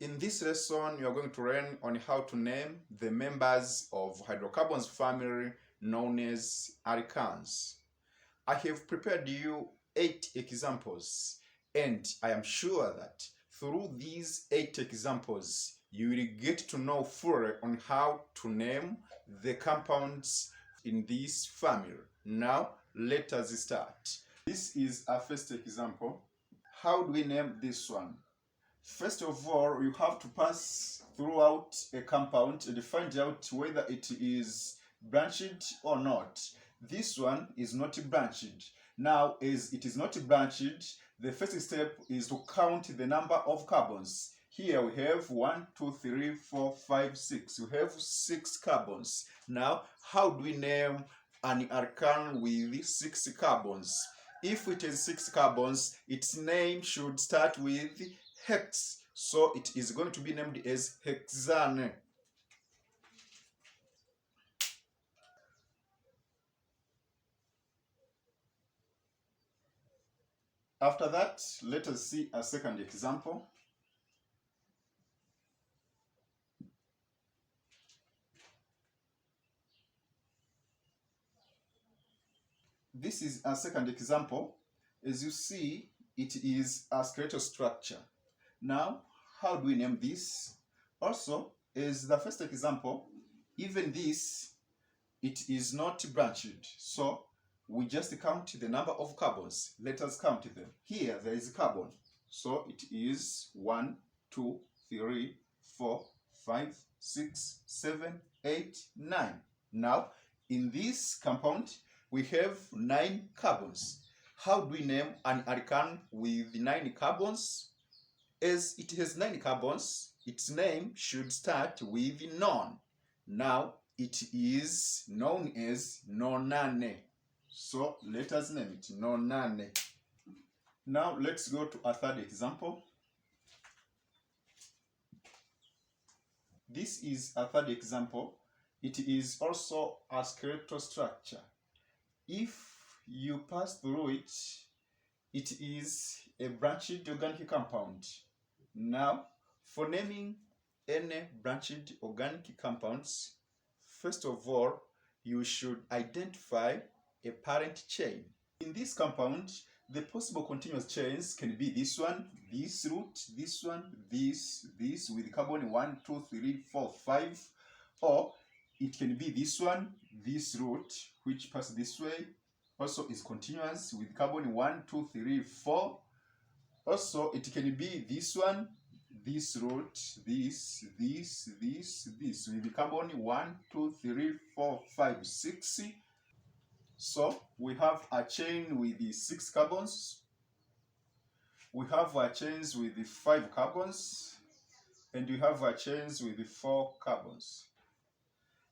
In this lesson, you are going to learn on how to name the members of hydrocarbons family known as alkanes. I have prepared you 8 examples, and I am sure that through these 8 examples, you will get to know fully on how to name the compounds in this family. Now, let us start. This is our first example. How do we name this one? First of all, you have to pass throughout a compound and find out whether it is branched or not. This one is not branched. Now, as it is not branched, the first step is to count the number of carbons. Here we have 1, 2, 3, 4, 5, 6. We have 6 carbons. Now, how do we name an alkane with 6 carbons? If it has 6 carbons, its name should start with hex, so it is going to be named as hexane. After that, let us see a second example. This is a second example. As you see, it is a skeletal structure. Now, how do we name this? Also, as the first example, even this, it is not branched. So, we just count the number of carbons. Let us count them. Here, there is carbon. So, it is 1, 2, 3, 4, 5, 6, 7, 8, 9. Now, in this compound, we have 9 carbons. How do we name an alkane with 9 carbons? As it has 9 carbons, its name should start with non. Now, it is known as nonane. So, let us name it nonane. Now, let's go to a third example. This is a third example. It is also a skeletal structure. If you pass through it, it is a branched organic compound. Now, for naming any branched organic compounds, first of all, you should identify a parent chain. In this compound, the possible continuous chains can be this one, this root, this one, this with carbon 1, 2, 3, 4, 5, or it can be this one, this root, which passes this way, also is continuous with carbon 1, 2, 3, 4. Also, it can be this one, this root, this with carbon 1, 2, 3, 4, 5, 6. So we have a chain with the 6 carbons. We have a chains with the 5 carbons, and we have a chains with the 4 carbons.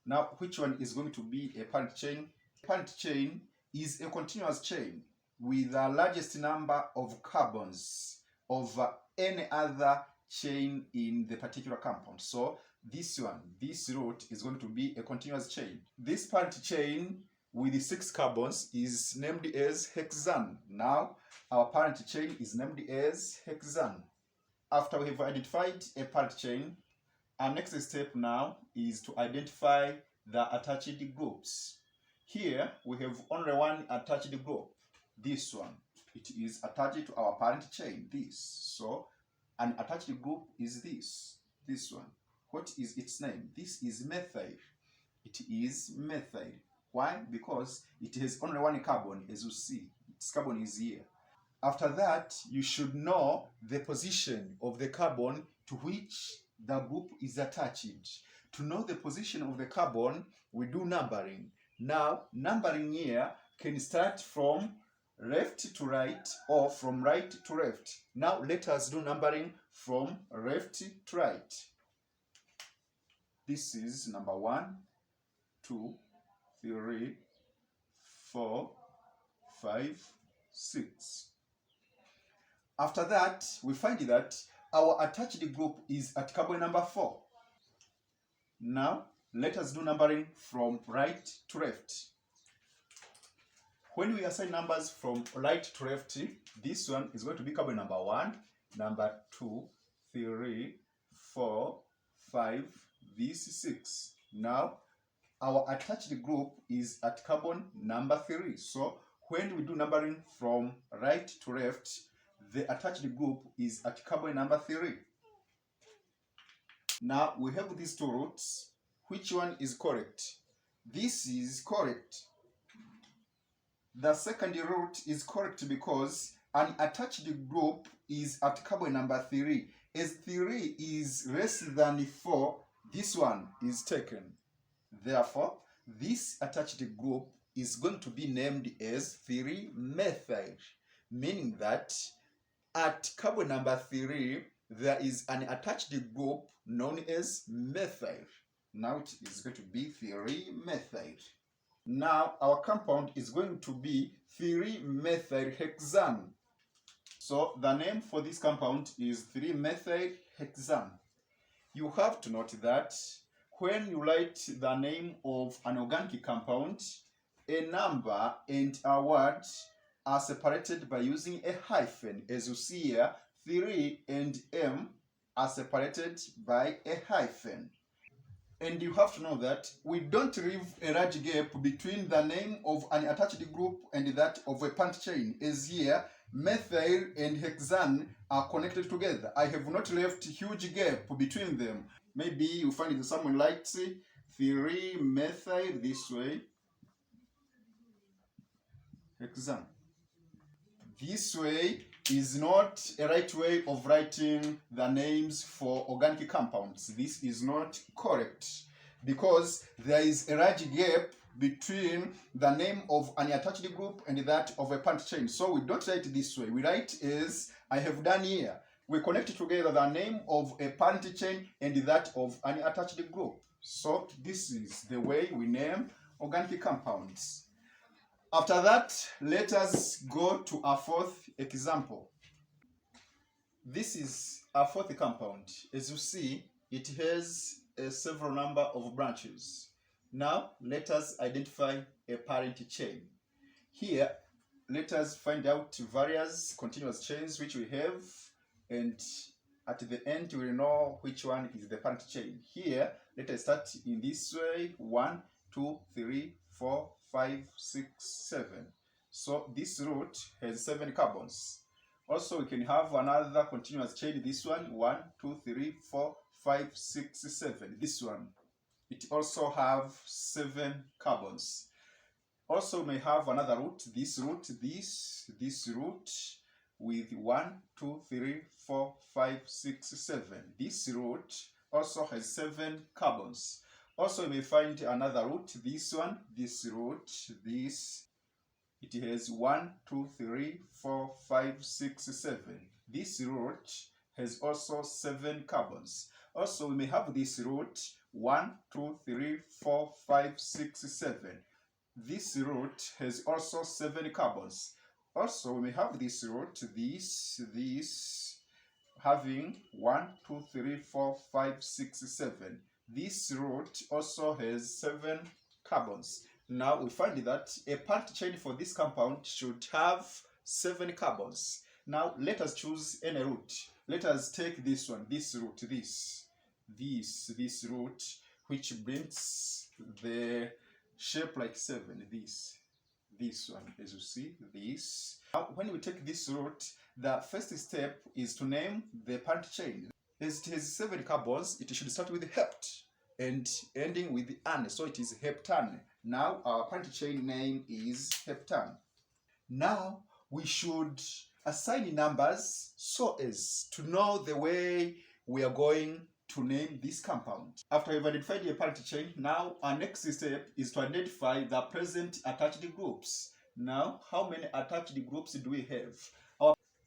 Now, which one is going to be a parent chain? A parent chain is a continuous chain with the largest number of carbons over any other chain in the particular compound. So this one, this root, is going to be a continuous chain. This parent chain with the 6 carbons is named as hexane. Now our parent chain is named as hexane. After we have identified a parent chain, our next step now is to identify the attached groups. Here we have only one attached group, this one. It is attached to our parent chain, this. So an attached group is this one. What is its name? This is methyl. It is methyl. Why? Because it has only one carbon, as you see. Its carbon is here. After that, you should know the position of the carbon to which the group is attached. To know the position of the carbon, we do numbering. Now, numbering here can start from left to right or from right to left. Now, let us do numbering from left to right. This is number 1, 2, 3, 4, 5, 6. After that, we find that our attached group is at carbon number 4. Now, let us do numbering from right to left. When we assign numbers from right to left, this one is going to be carbon number 1, number 2, 3, 4, 5, this 6. Now, our attached group is at carbon number 3. So, when we do numbering from right to left, the attached group is at carbon number 3. Now, we have these two roots. Which one is correct? This is correct. The second root is correct because an attached group is at carbon number 3. As 3 is less than 4, this one is taken. Therefore, this attached group is going to be named as 3-methyl, meaning that at carbon number 3, there is an attached group known as methyl. Now it is going to be 3-methyl. Now our compound is going to be 3-methylhexane. So the name for this compound is 3-methylhexane. You have to note that when you write the name of an organic compound, a number and a word are separated by using a hyphen. As you see here, 3 and M are separated by a hyphen. And you have to know that we don't leave a large gap between the name of an attached group and that of a pant chain. As here, methyl and hexane are connected together. I have not left a huge gap between them. Maybe you find it someone likes 3-methyl this way, hexane. This way is not a right way of writing the names for organic compounds. This is not correct because there is a large gap between the name of an attached group and that of a pant chain. So we don't write this way. We write as I have done here. We connect together the name of a pant chain and that of an attached group. So this is the way we name organic compounds. After that, let us go to a fourth example. This is a fourth compound. As you see, it has a several number of branches. Now, let us identify a parent chain. Here, let us find out various continuous chains which we have, and at the end, we will know which one is the parent chain. Here, let us start in this way: 1, 2, 3, 4, 5, 6, 7. So this root has 7 carbons. Also, we can have another continuous chain. This one, 1, 2, 3, 4, 5, 6, 7. This one, it also have 7 carbons. Also, we may have another root. This root, this root with 1, 2, 3, 4, 5, 6, 7. This root also has 7 carbons. Also, you may find another root, this one, this root, this, it has 1, 2, 3, 4, 5, 6, 7. This root has also 7 carbons. Also, we may have this root, 1, 2, 3, 4, 5, 6, 7. This root has also 7 carbons. Also, we may have this root, this, having 1, 2, 3, 4, 5, 6, 7. This root also has 7 carbons. Now we find that a pant chain for this compound should have 7 carbons. Now let us choose any root. Let us take this one, this root, this root, which brings the shape like 7, this one, as you see, this. Now when we take this root, the first step is to name the pant chain. As it has 7 carbons, it should start with hept and ending with ane, so it is heptane. Now our pant chain name is heptane. Now we should assign numbers so as to know the way we are going to name this compound. After we've identified the pant chain, now our next step is to identify the present attached groups. Now, how many attached groups do we have?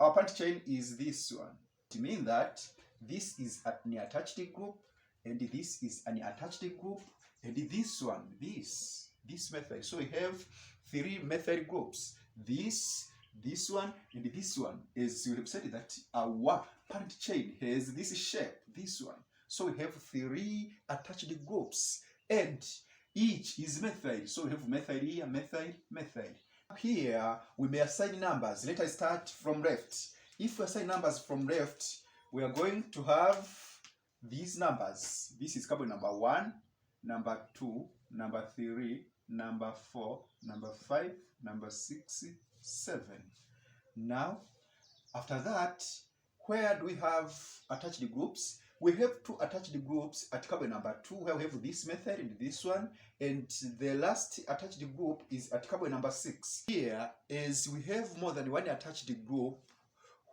Our pant chain is this one. It means that this is an attached group, and this is an attached group, and this one, this method. So we have 3 methyl groups. This one, and this one. As we have said that our parent chain has this shape, this one. So we have 3 attached groups, and each is methyl. So we have methyl here, methyl, methyl. Here we may assign numbers. Let us start from left. If we assign numbers from left, we are going to have these numbers. This is carbon number 1, number 2, number 3, number 4, number 5, number 6, 7. Now, after that, where do we have attached groups? We have two attached groups at carbon number 2, where we have this method and this one, and the last attached group is at carbon number 6. Here, as we have more than one attached group,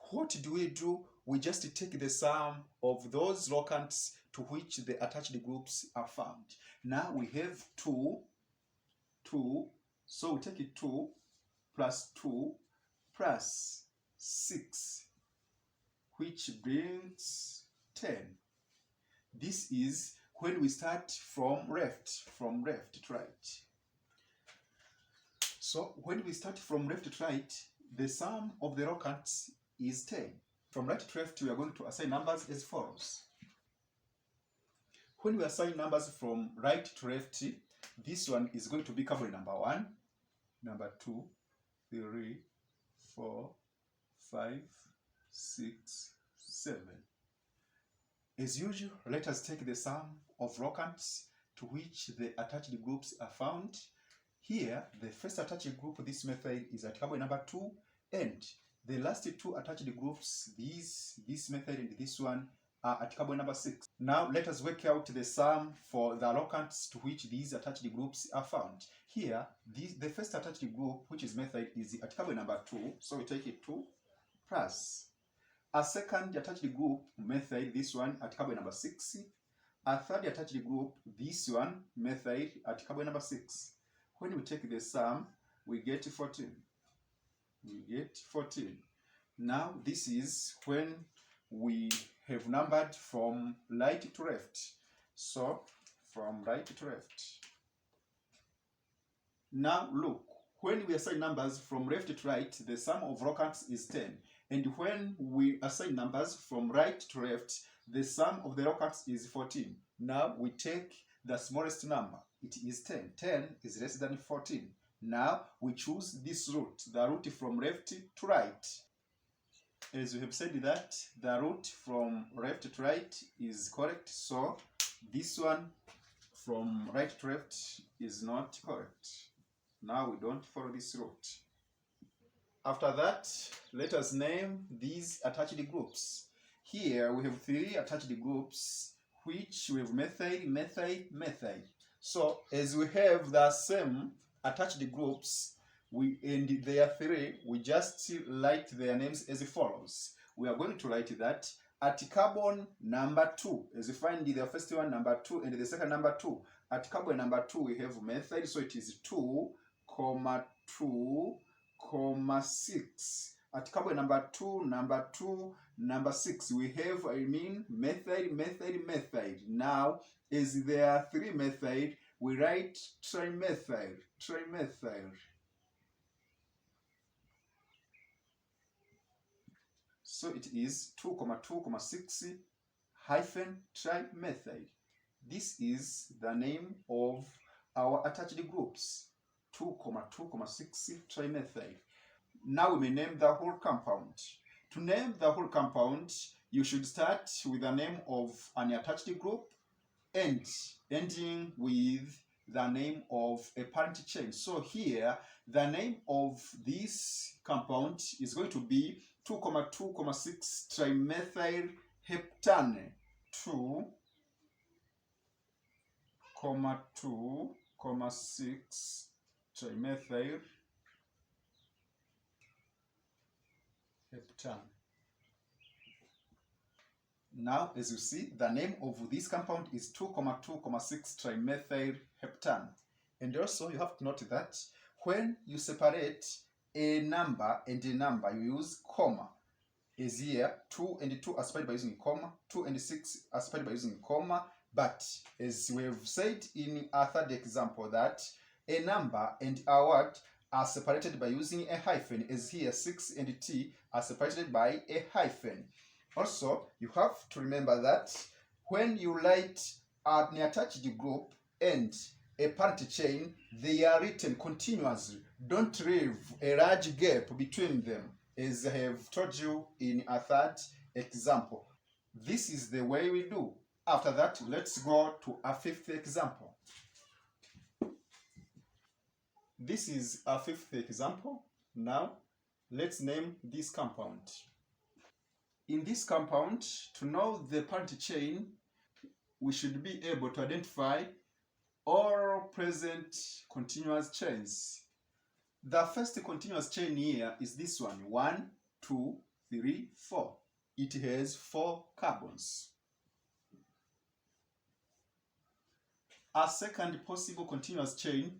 what do? We just take the sum of those locants to which the attached groups are found. Now we have 2, so we take it 2 plus 2 plus 6, which brings 10. This is when we start from left to right. So when we start from left to right, the sum of the locants is 10. From right to left, we are going to assign numbers as follows. When we assign numbers from right to left, this one is going to be carbon number 1, number 2, 3, 4, 5, 6, 7. As usual, let us take the sum of locants to which the attached groups are found. Here, the first attached group of this method is at carbon number 2, and the last two attached groups, this method and this one, are at carbon number 6. Now let us work out the sum for the locants to which these attached groups are found. Here, the first attached group, which is method, is at carbon number 2, so we take it 2 plus a second attached group method, this one at carbon number 6, a third attached group, this one method at carbon number 6. When we take the sum, we get 14. We get 14. Now this is when we have numbered from right to left. So from right to left. Now look, when we assign numbers from left to right, the sum of locants is 10. And when we assign numbers from right to left, the sum of the locants is 14. Now we take the smallest number. It is 10. 10 is less than 14. Now we choose this route, the route from left to right. As we have said that the route from left to right is correct, so this one from right to left is not correct. Now we don't follow this route. After that, let us name these attached groups. Here we have 3 attached groups, which we have method, method, method. So as we have the same attached groups, and there are 3, we just write their names as follows. We are going to write that at carbon number 2, as you find the first one number 2 and the second number 2. At carbon number 2 we have method, so it is 2, 2, 6. At carbon number 2, number 6, we have, method, method, method. Now, as there are 3 methods, we write trimethod, trimethod. So it is 2, 2, 6 hyphen trimethod. This is the name of our attached groups. 2, 2, 6 trimethod. Now we may name the whole compound. To name the whole compound, you should start with the name of an attached group and ending with the name of a parent chain. So here, the name of this compound is going to be 2, 2, 6 trimethyl heptane. 2, 2, 6 trimethyl heptane. Now, as you see, the name of this compound is 2, 2, 6 trimethyl heptane. And also, you have to note that when you separate a number and a number, you use comma. As here, 2 and 2 are separated by using comma, 2 and 6 are separated by using comma. But as we have said in our third example, that a number and a word are separated by using a hyphen, as here 6 and t are separated by a hyphen. Also, you have to remember that when you write an attached group and a parent chain, they are written continuously. Don't leave a large gap between them, as I have told you in a third example. This is the way we do. After that, let's go to a fifth example. This is a fifth example. Now, let's name this compound. In this compound, to know the parent chain, we should be able to identify all present continuous chains. The first continuous chain here is this one, 1, 2, 3, 4. It has 4 carbons. A second possible continuous chain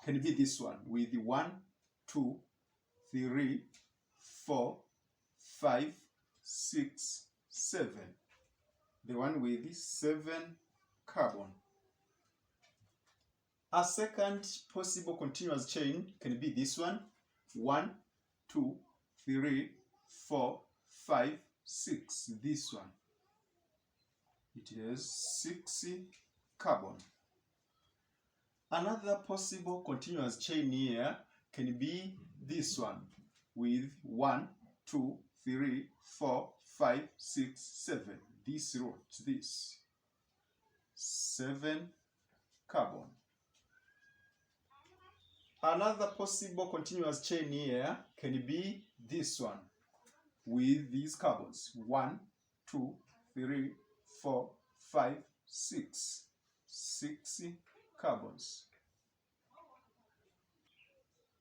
can be this one with 1, 2, 3, 4, 5, 6, 7. The one with 7 carbon. A second possible continuous chain can be this one, 1, 2, 3, 4, 5, 6. This one. It has 6 carbon. Another possible continuous chain here can be this one with 1, 2, 3, 4, 5, 6, 7. This root, this 7 carbon. Another possible continuous chain here can be this one with these carbons, 1, 2, 3, 4, 5, 6. 6 carbons.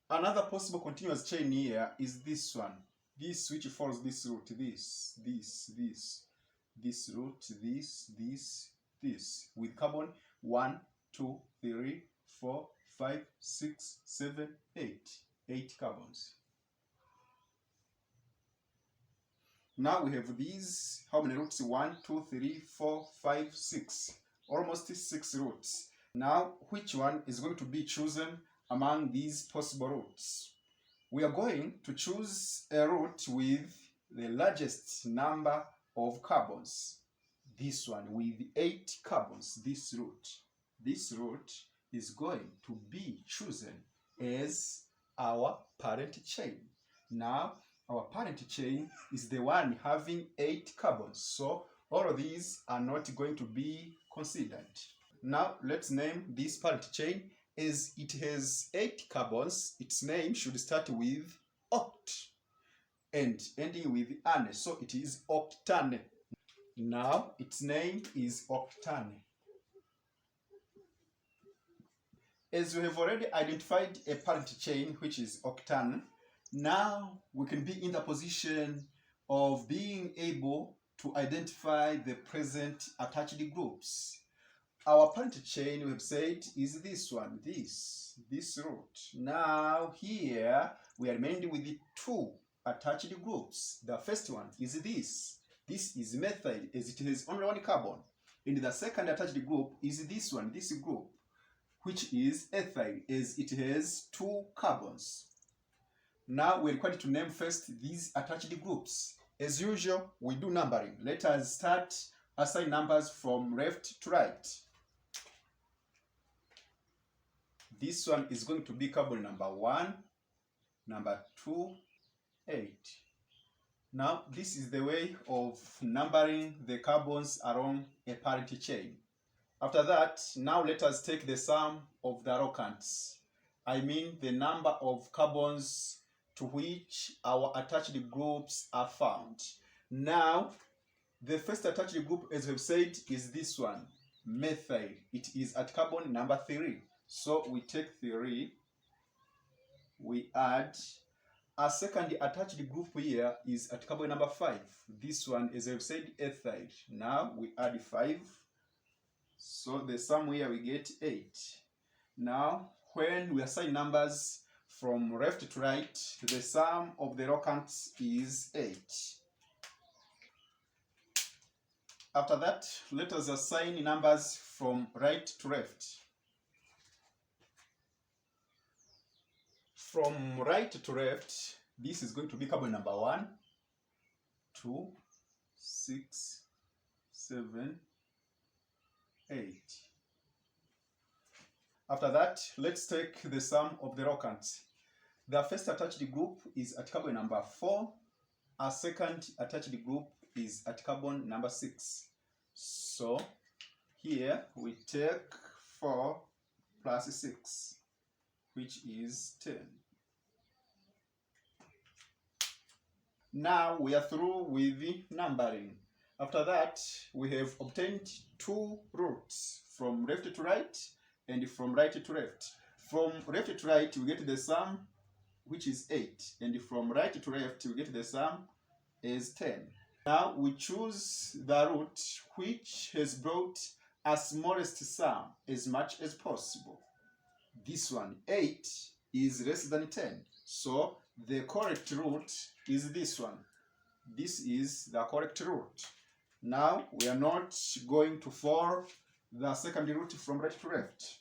Another possible continuous chain here is this one. This which follows this root, this root, this, with carbon 1, 2, 3, 4, 5, 6, 7, 8. 8 carbons. Now we have these, how many roots? 1, 2, 3, 4, 5, 6. Almost 6 roots. Now, which one is going to be chosen among these possible roots? We are going to choose a root with the largest number of carbons. This one with 8 carbons, this root. This root is going to be chosen as our parent chain. Now, our parent chain is the one having 8 carbons. So, all of these are not going to be considered. Now, let's name this parent chain. As it has 8 carbons, its name should start with oct and ending with ane. So, it is octane. Now, its name is octane. As we have already identified a parent chain, which is octane, now we can be in the position of being able to identify the present attached groups. Our parent chain, we have said, is this one, this root. Now here we are remained with the 2 attached groups. The first one is this. This is methyl, as it has only 1 carbon. And the second attached group is this one, this group, which is ethyl, as it has 2 carbons. Now we're required to name first these attached groups. As usual, we do numbering. Let us start assign numbers from left to right. This one is going to be carbon number 1, number 2, 8. Now, this is the way of numbering the carbons along a parent chain. After that, now let us take the sum of the alkanes. I mean the number of carbons to which our attached groups are found. Now, the first attached group, as we've said, is this one, methyl. It is at carbon number 3. So we take 3, we add. A second attached group here is at carbon number 5. This one, as I've said, ethyl. Now we add 5. So the sum here we get 8. Now, when we assign numbers from left to right, the sum of the alkanes is 8. After that, let us assign numbers from right to left. From right to left, this is going to be carbon number 1, 2, 6, 7, 8. After that, let's take the sum of the alkanes. The first attached group is at carbon number 4. Our second attached group is at carbon number 6. So here we take 4 plus 6, which is 10. Now we are through with the numbering. After that, we have obtained 2 roots from left to right and from right to left. From left to right, we get the sum, which is 8. And from right to left, we get the sum as 10. Now we choose the root which has brought a smallest sum as much as possible. This one, 8, is less than 10. So the correct root is this one. This is the correct root. Now we are not going to follow the second root from right to left.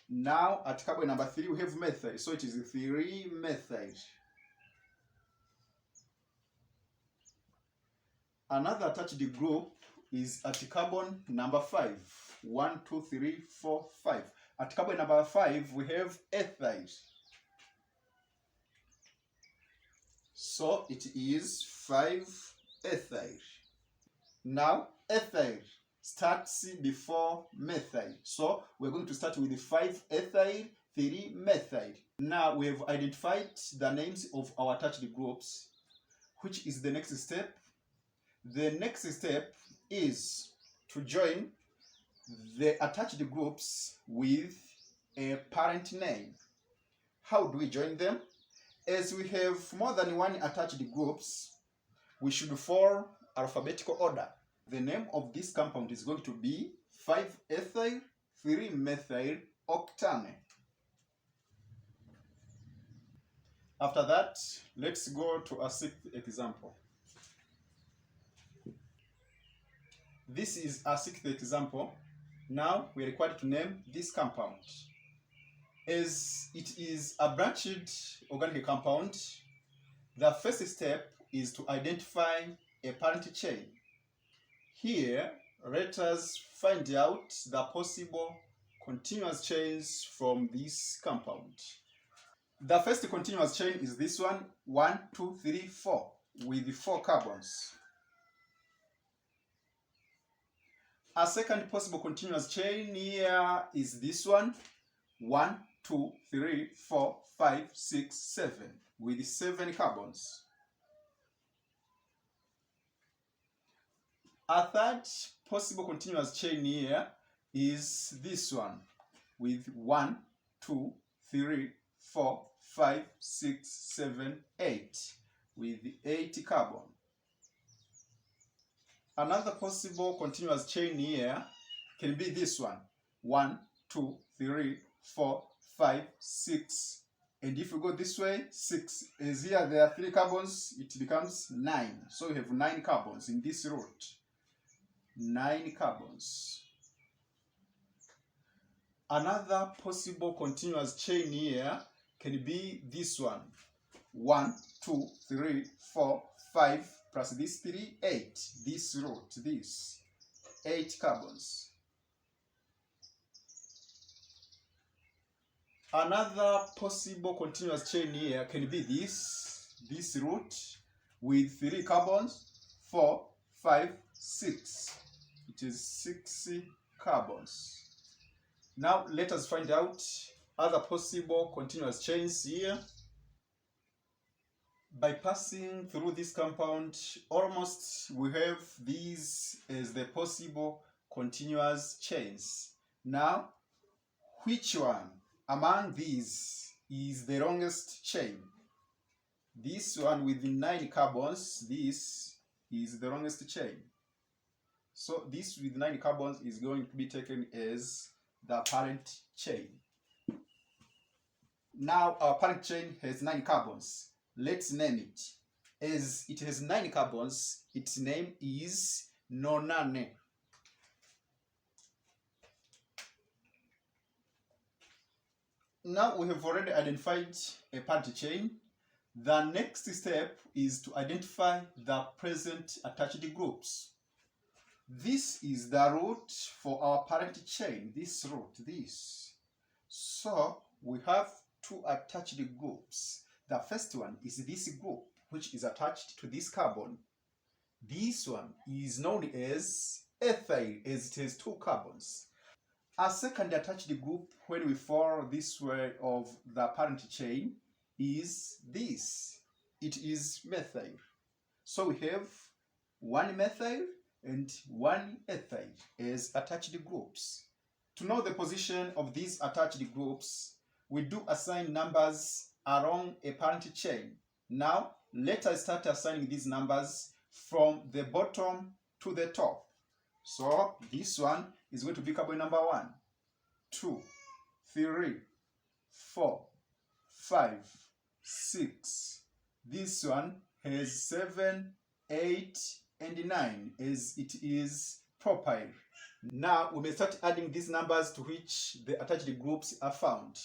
Now at carbon number 3 we have methyl, so it is 3-methyl. Another attached group is at carbon number 5. 1, 2, 3, 4, 5. At carbon number 5 we have ethyl. So it is 5-ethyl. Now ethyl starts before methyl. So we're going to start with 5-ethyl, 3-methyl. Now we have identified the names of our attached groups. Which is the next step? The next step is to join the attached groups with a parent name. How do we join them? As we have more than one attached groups, we should follow alphabetical order. The name of this compound is going to be 5-ethyl 3-methyl octane. After that, let's go to a 6th example. This is a 6th example. Now we are required to name this compound. As it is a branched organic compound, the first step is to identify a parent chain. Here, let us find out the possible continuous chains from this compound. The first continuous chain is this one, 1, 2, 3, 4, with 4 carbons. A second possible continuous chain here is this one, 1, 2, 3, 4, 5, 6, 7, with 7 carbons. A third possible continuous chain here is this one, with 1, 2, 3, 4, 5, 6, 7, 8, with 8 carbon. Another possible continuous chain here can be this one, 1, 2, 3, 4, 5, 6, and if we go this way, 6, as here there are 3 carbons, it becomes 9. So we have 9 carbons in this root. 9 carbons. Another possible continuous chain here can be this one, 1, 2, 3, 4, 5, plus this 3, 8. This root, this 8 carbons. Another possible continuous chain here can be this root with 3 carbons, 4, 5, 6. It is 6 carbons. Now let us find out other possible continuous chains here. By passing through this compound, almost we have these as the possible continuous chains. Now, which one among these is the longest chain? This one with 9 carbons, this is the longest chain. So this with 9 carbons is going to be taken as the parent chain. Now our parent chain has 9 carbons. Let's name it. As it has 9 carbons, its name is nonane. Now we have already identified a parent chain. The next step is to identify the present attached groups. This is the root for our parent chain, this root, this. So we have 2 attached groups. The first one is this group, which is attached to this carbon. This one is known as ethyl, as it has 2 carbons. A second attached group, when we follow this way of the parent chain, is this. It is methyl. So we have 1 methyl and 1 ethyl as attached groups. To know the position of these attached groups, we do assign numbers along a parent chain. Now, let us start assigning these numbers from the bottom to the top. So, this one is going to be carbon number 1, 2, 3, 4, 5, 6. This one has 7, 8, and 9 as it is propyl. Now we may start adding these numbers to which the attached groups are found.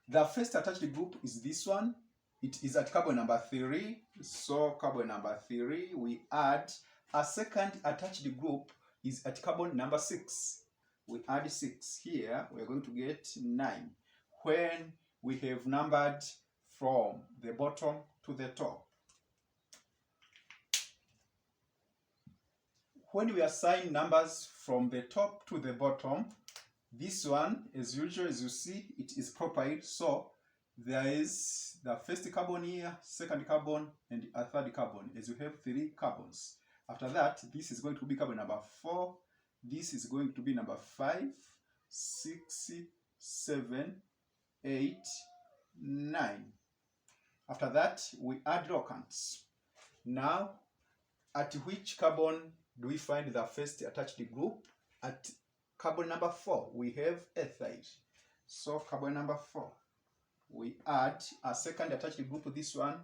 The first attached group is this one. It is at carbon number 3. So carbon number 3, we add. A second attached group is at carbon number 6. We add 6 here. We are going to get 9 when we have numbered from the bottom to the top. When we assign numbers from the top to the bottom, this one, as usual, as you see, it is propyl. So there is the first carbon here, second carbon, and a third carbon, as you have 3 carbons. After that, this is going to be carbon number 4. This is going to be number 5, 6, 7, 8, 9. After that, we add alkanes. Now, at which carbon do we find the first attached group? At carbon number 4, we have ethyl. So carbon number 4, we add a second attached group to this one,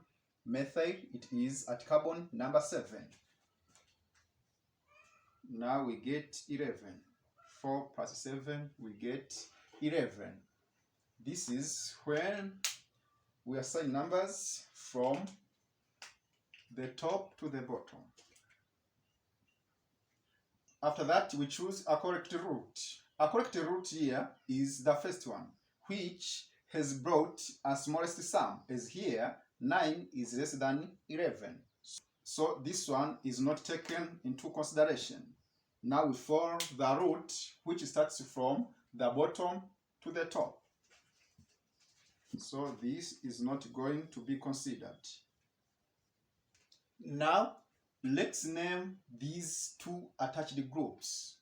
methyl. It is at carbon number 7. Now we get 11. 4 plus 7, we get 11. This is when we assign numbers from the top to the bottom. After that, we choose a correct root. A correct root here is the first one, which has brought a smallest sum, as here 9 is less than 11. So this one is not taken into consideration. Now we follow the root, which starts from the bottom to the top. So this is not going to be considered. Now, let's name these 2 attached groups.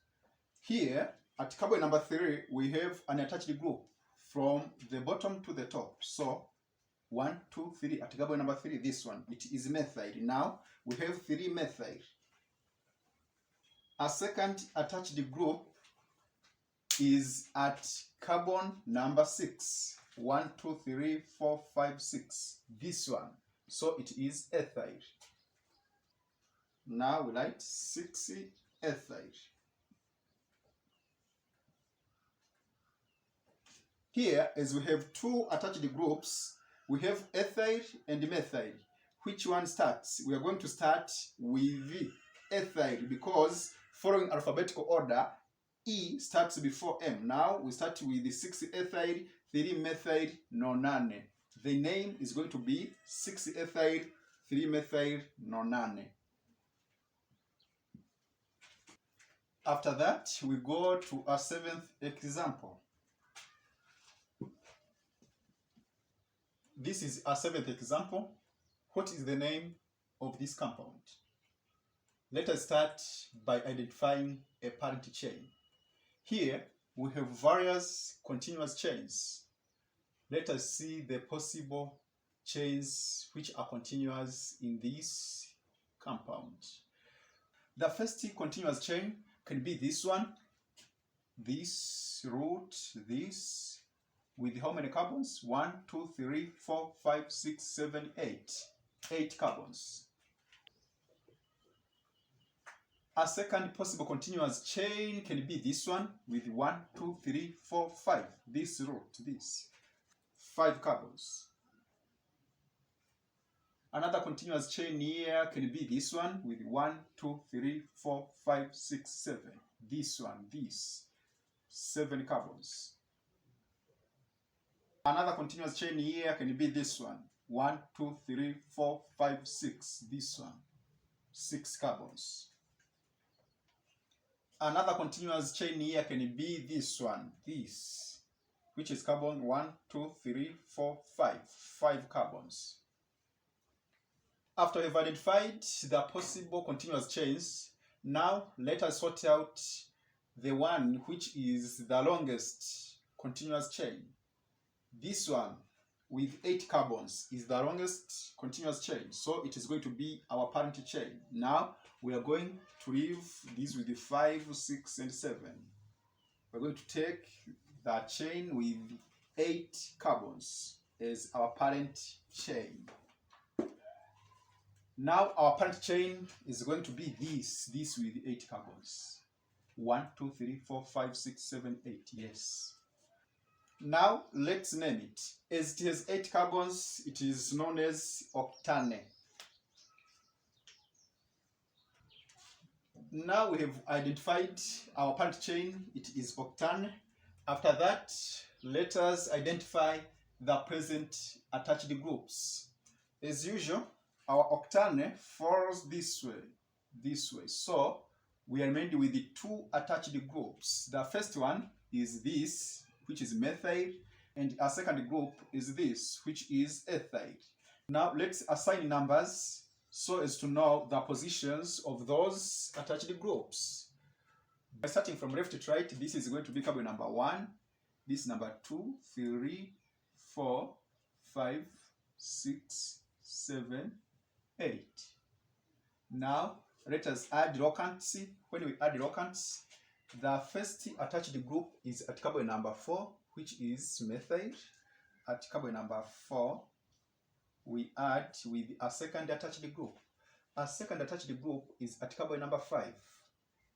Here, at carbon number 3, we have an attached group from the bottom to the top. So, 1, 2, 3, at carbon number 3, this one, it is methyl. Now, we have 3 methyl. A second attached group is at carbon number 6. 1, 2, 3, 4, 5, 6. This one. So, it is ethyl. Now we write 6 ethyl. Here, as we have 2 attached groups, we have ethyl and methyl. Which one starts? We are going to start with ethyl because following alphabetical order, E starts before M. Now we start with the 6 ethyl, 3 methyl, nonane. The name is going to be 6 ethyl, 3 methyl, nonane. After that, we go to a 7th example. This is a 7th example. What is the name of this compound? Let us start by identifying a parent chain. Here, we have various continuous chains. Let us see the possible chains which are continuous in this compound. The first continuous chain can be this one, this root, this, with how many carbons? 1, 2, 3, 4, 5, 6, 7, 8. 8 carbons. A second possible continuous chain can be this one with 1, 2, 3, 4, 5. This root, this. 5 carbons. Another continuous chain here can be this one with 1, 2, 3, 4, 5, 6, 7. This one, this. 7 carbons. Another continuous chain here can be this one. 1, 2, 3, 4, 5, 6. This one. 6 carbons. Another continuous chain here can be this one, this, which is carbon 1, 2, 3, 4, 5. 5 carbons. After we've identified the possible continuous chains, now let us sort out the one which is the longest continuous chain. This one with 8 carbons is the longest continuous chain, so it is going to be our parent chain. Now we are going to leave these with the 5, 6, and 7. We're going to take the chain with 8 carbons as our parent chain. Now our parent chain is going to be this with 8 carbons. 1, 2, 3, 4, 5, 6, 7, 8. Yes. Now let's name it. As it has 8 carbons, it is known as octane. Now we have identified our parent chain, it is octane. After that, let us identify the present attached groups. As usual, our octane falls this way. So we are made with the 2 attached groups. The first one is this, which is methyl, and our second group is this, which is ethyl. Now let's assign numbers so as to know the positions of those attached groups. By starting from left to right, this is going to be carbon number 1, this number 2, 3, 4, 5, 6, 7, 8. Now let us add locants. When we add locants, the first attached group is at carbon number 4, which is methyl. At carbon number 4, we add with a second attached group. A second attached group is at carbon number 5.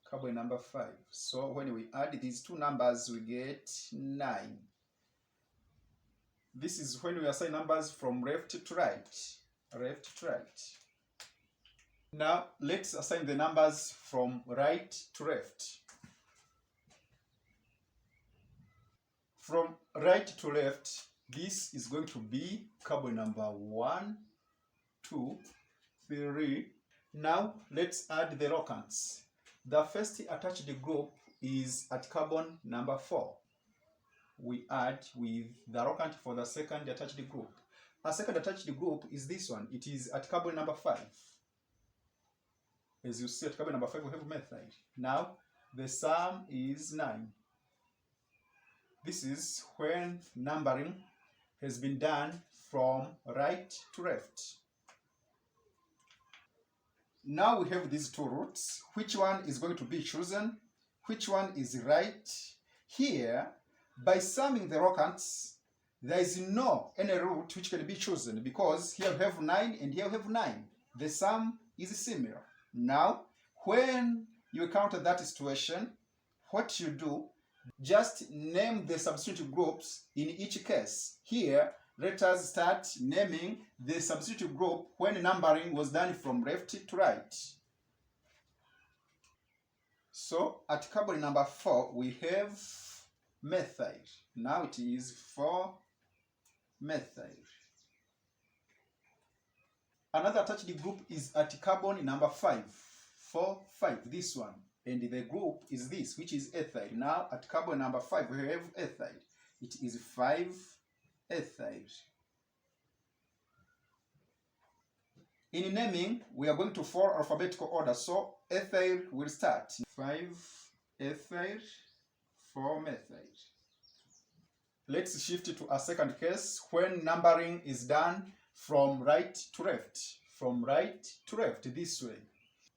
Carbon number 5. So when we add these two numbers, we get 9. This is when we assign numbers from left to right. Left to right. Now let's assign the numbers from right to left. From right to left, this is going to be carbon number 1, 2, 3. Now let's add the locants. The first attached group is at carbon number 4. We add with the locant for the second attached group. Our second attached group is this one. It is at carbon number 5. As you see, at carbon number 5 we have methyl. Now the sum is 9. This is when numbering has been done from right to left. Now we have these two routes. Which one is going to be chosen? Which one is right? Here, by summing the locants, there is no any route which can be chosen because here we have 9 and here we have 9. The sum is similar. Now, when you encounter that situation, what you do, just name the substitute groups in each case. Here, let us start naming the substitute group when numbering was done from left to right. So, at carbon number 4, we have methyl. Now it is 4-methyl. Another attached group is at carbon number 5. 4, 5, this one. And the group is this, which is ethyl. Now at carbon number 5 we have ethyl. It is 5-ethyl. In naming, we are going to follow alphabetical order. So ethyl will start. 5-ethyl, 4-methyl. Let's shift to a second case when numbering is done from right to left. From right to left, this way.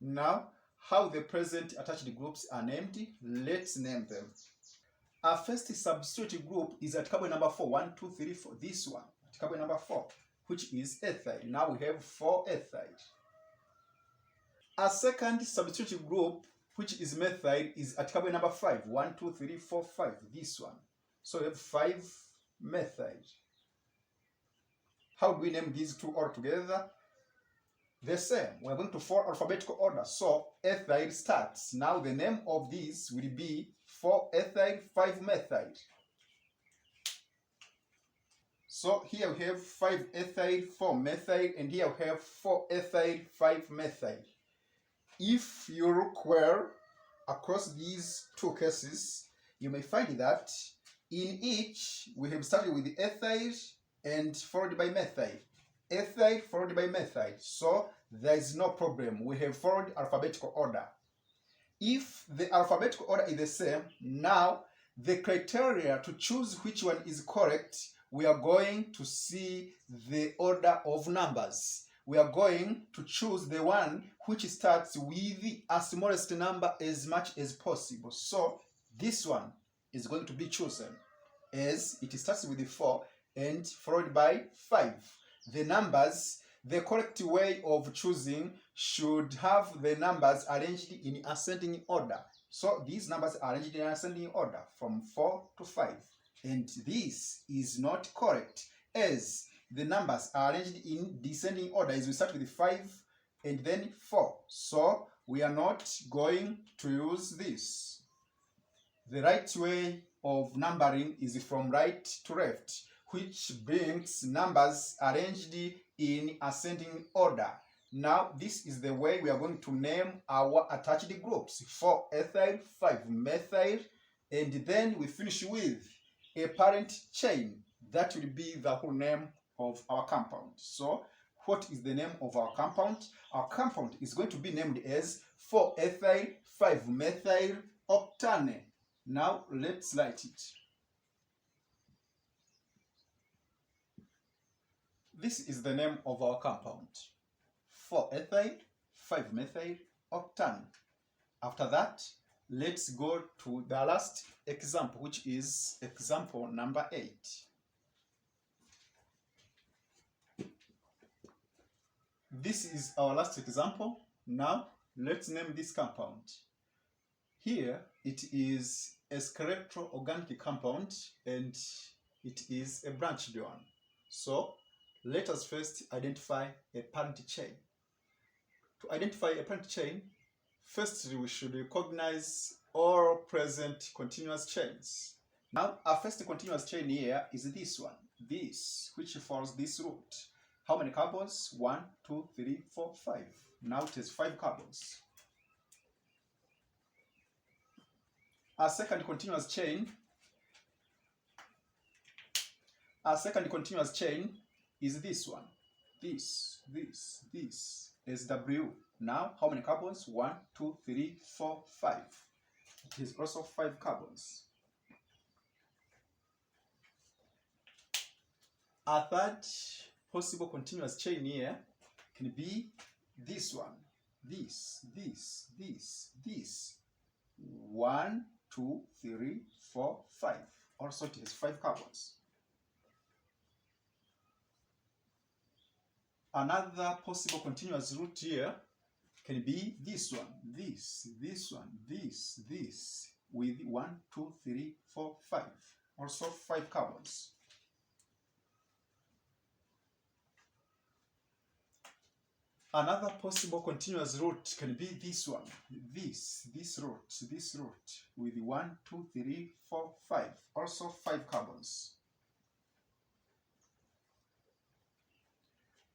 Now, how the present attached groups are named, let's name them. Our first substitute group is at carbon number 4. 1, 2, 3, 4. This one, at carbon number 4, which is ethyl. Now we have 4-ethyl. Our second substitute group, which is methyl, is at carbon number 5. 1, 2, 3, 4, 5. This one. So we have 5-methyl. How do we name these two all together? The same. We're going to follow alphabetical order. So ethyl starts. Now the name of these will be 4-ethyl, 5-methyl. So here we have 5-ethyl, 4-methyl, and here we have 4-ethyl, 5-methyl. if you look well across these two cases, you may find that in each we have started with ethyl and followed by methyl. Ethyl followed by methyl. So there is no problem. We have followed alphabetical order. If the alphabetical order is the same, now the criteria to choose which one is correct, we are going to see the order of numbers. We are going to choose the one which starts with a smallest number as much as possible. So this one is going to be chosen as it starts with 4 and followed by 5. The numbers, the correct way of choosing should have the numbers arranged in ascending order. So these numbers are arranged in ascending order from 4 to 5. And this is not correct, as the numbers are arranged in descending order, as we start with 5 and then 4. So we are not going to use this. The right way of numbering is from right to left, which brings numbers arranged in ascending order. Now, this is the way we are going to name our attached groups: 4 ethyl, 5 methyl, and then we finish with a parent chain. That will be the whole name of our compound. So, what is the name of our compound? Our compound is going to be named as 4 ethyl, 5 methyl octane. Now, let's write it. This is the name of our compound: 4 ethyl, 5 methyl octane. After that, let's go to the last example, which is example number 8. This is our last example. Now, let's name this compound. Here, it is a skeletal organic compound, and it is a branched one. So, let us first identify a parent chain. To identify a parent chain, firstly we should recognize all present continuous chains. Now, our first continuous chain here is this one, this, which follows this route. How many carbons? 1, 2, 3, 4, 5. Now it has 5 carbons. Our second continuous chain is this one, this, SW. Now, how many carbons? 1, 2, 3, 4, 5. It is also 5 carbons. Our third possible continuous chain here can be this one, this. 1, 2, 3, 4, 5. Also, it has 5 carbons. Another possible continuous route here can be this one, this, with 1, 2, 3, 4, 5. Also 5 carbons. Another possible continuous route can be this one, this route, with 1, 2, 3, 4, 5. Also 5 carbons.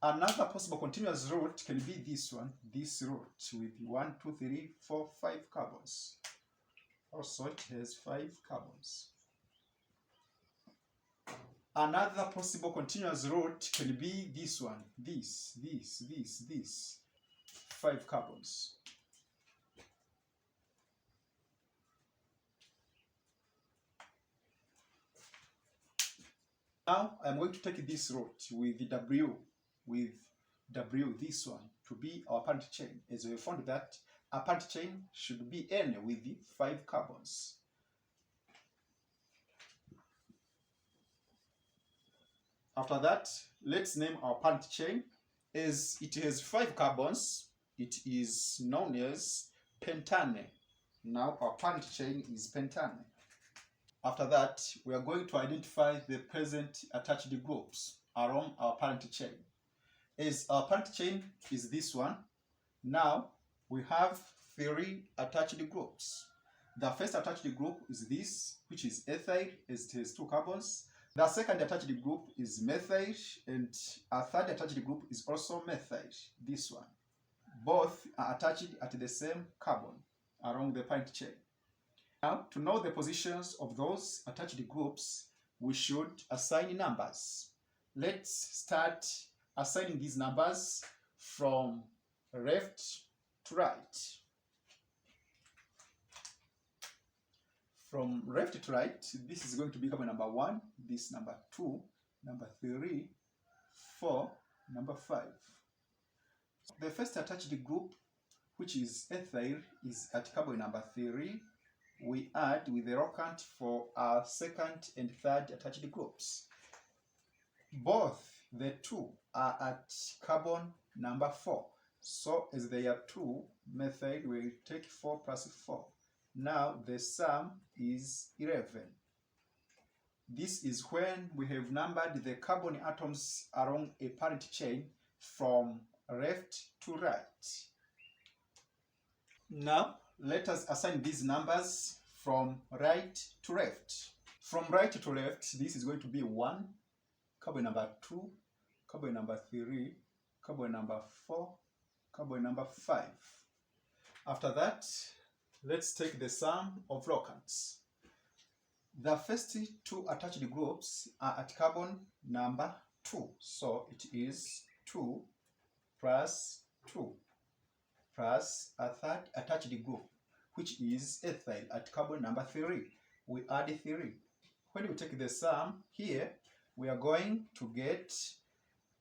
Another possible continuous route can be this one, this route, with 1, 2, 3, 4, 5 carbons. Also, it has 5 carbons. Another possible continuous route can be this one, this, 5 carbons. Now, I'm going to take this route with W, this one, to be our parent chain, as we found that a parent chain should be N with 5 carbons. After that, let's name our parent chain. As it has 5 carbons, it is known as pentane. Now our parent chain is pentane. After that, we are going to identify the present attached groups along our parent chain. As our parent chain is this one, now we have 3 attached groups. The first attached group is this, which is ethyl, as it has 2 carbons. The second attached group is methyl, and our third attached group is also methyl, this one. Both are attached at the same carbon along the parent chain. Now, to know the positions of those attached groups, we should assign numbers. Let's start assigning these numbers from left to right. From left to right, this is going to be carbon number 1, this number 2, number 3, 4, number 5. The first attached group, which is ethyl, is at carbon number 3. We add with the locant for our second and third attached groups. Both the two are at carbon number 4. So as they are 2, methyl will take 4 plus 4. Now the sum is 11. This is when we have numbered the carbon atoms along a parent chain from left to right. Now let us assign these numbers from right to left. From right to left, this is going to be 1, carbon number 2, carbon number 3, carbon number 4, carbon number 5. After that, let's take the sum of locants. The first two attached groups are at carbon number 2. So it is 2 plus 2 plus a third attached group, which is ethyl at carbon number 3. We add 3. When we take the sum here, we are going to get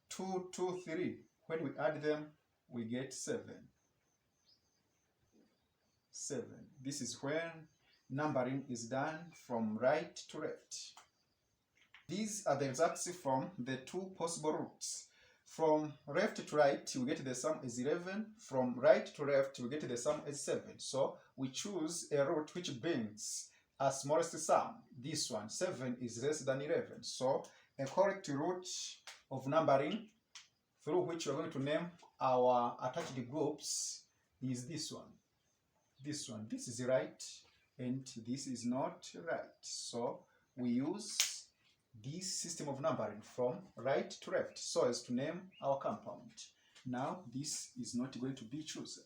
2, 2, 3. When we add them, we get 7. 7. This is when numbering is done from right to left. These are the results from the two possible routes. From left to right, we get the sum as 11. From right to left, we get the sum as 7. So we choose a route which brings a smallest sum. This one, 7, is less than 11. So a correct route of numbering through which we are going to name our attached groups is this one. This one. This is right and this is not right. So we use this system of numbering from right to left so as to name our compound. Now this is not going to be chosen.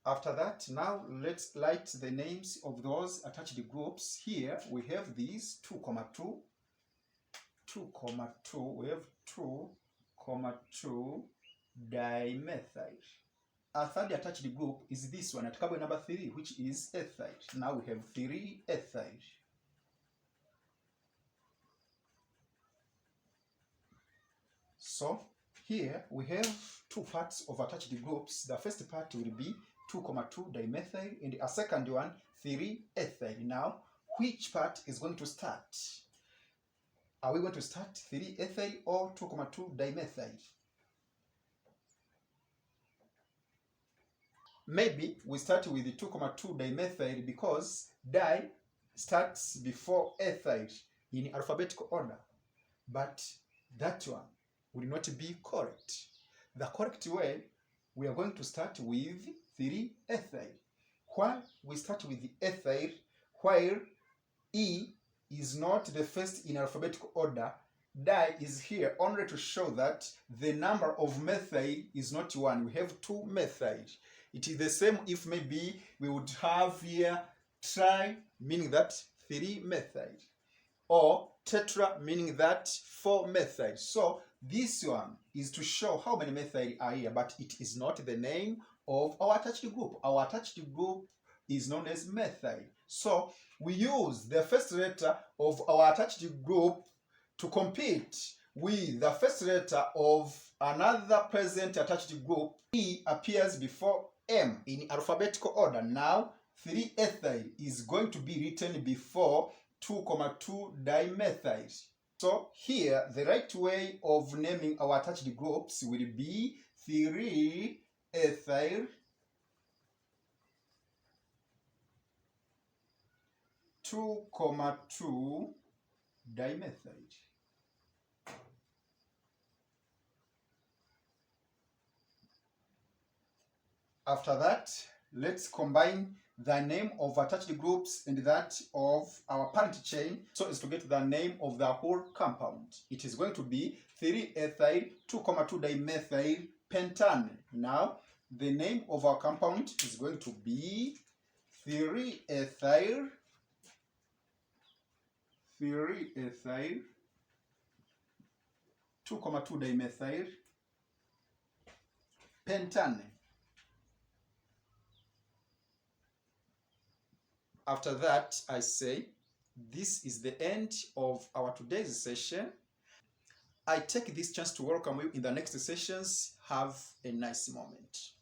After that, now let's write the names of those attached groups. Here we have these 2, 2, 2, 2, we have 2, 2 dimethyl. Our third attached group is this one at carbon number 3, which is ethyl. Now we have 3 ethyl. So here we have two parts of attached groups. The first part will be 2, 2 dimethyl, and a second one 3 ethyl. Now, which part is going to start? Are we going to start 3 ethyl or 2, 2 dimethyl? Maybe we start with the 2, 2 dimethyl because di starts before ethyl in alphabetical order. But that one will not be correct. The correct way, we are going to start with 3 ethyl. Why we start with the ethyl while E is not the first in alphabetical order? Di is here only to show that the number of methyl is not 1. We have 2 methyl. It is the same if maybe we would have here tri, meaning that 3 methyl, or tetra, meaning that 4 methyl. So this one is to show how many methyl are here, but it is not the name of our attached group. Our attached group is known as methyl. So we use the first letter of our attached group to compete with the first letter of another present attached group. E appears before M in alphabetical order. Now 3 ethyl is going to be written before 2, 2 dimethyl. So here the right way of naming our attached groups will be 3 ethyl, 2, 2 dimethyl. After that, let's combine the name of attached groups and that of our parent chain so as to get the name of the whole compound. It is going to be 3 ethyl, 2, 2 dimethyl pentane. Now, The name of our compound is going to be 3-ethyl 2,2-dimethyl pentane. After that, I say this is the end of our today's session. I take this chance to welcome you in the next sessions. Have a nice moment.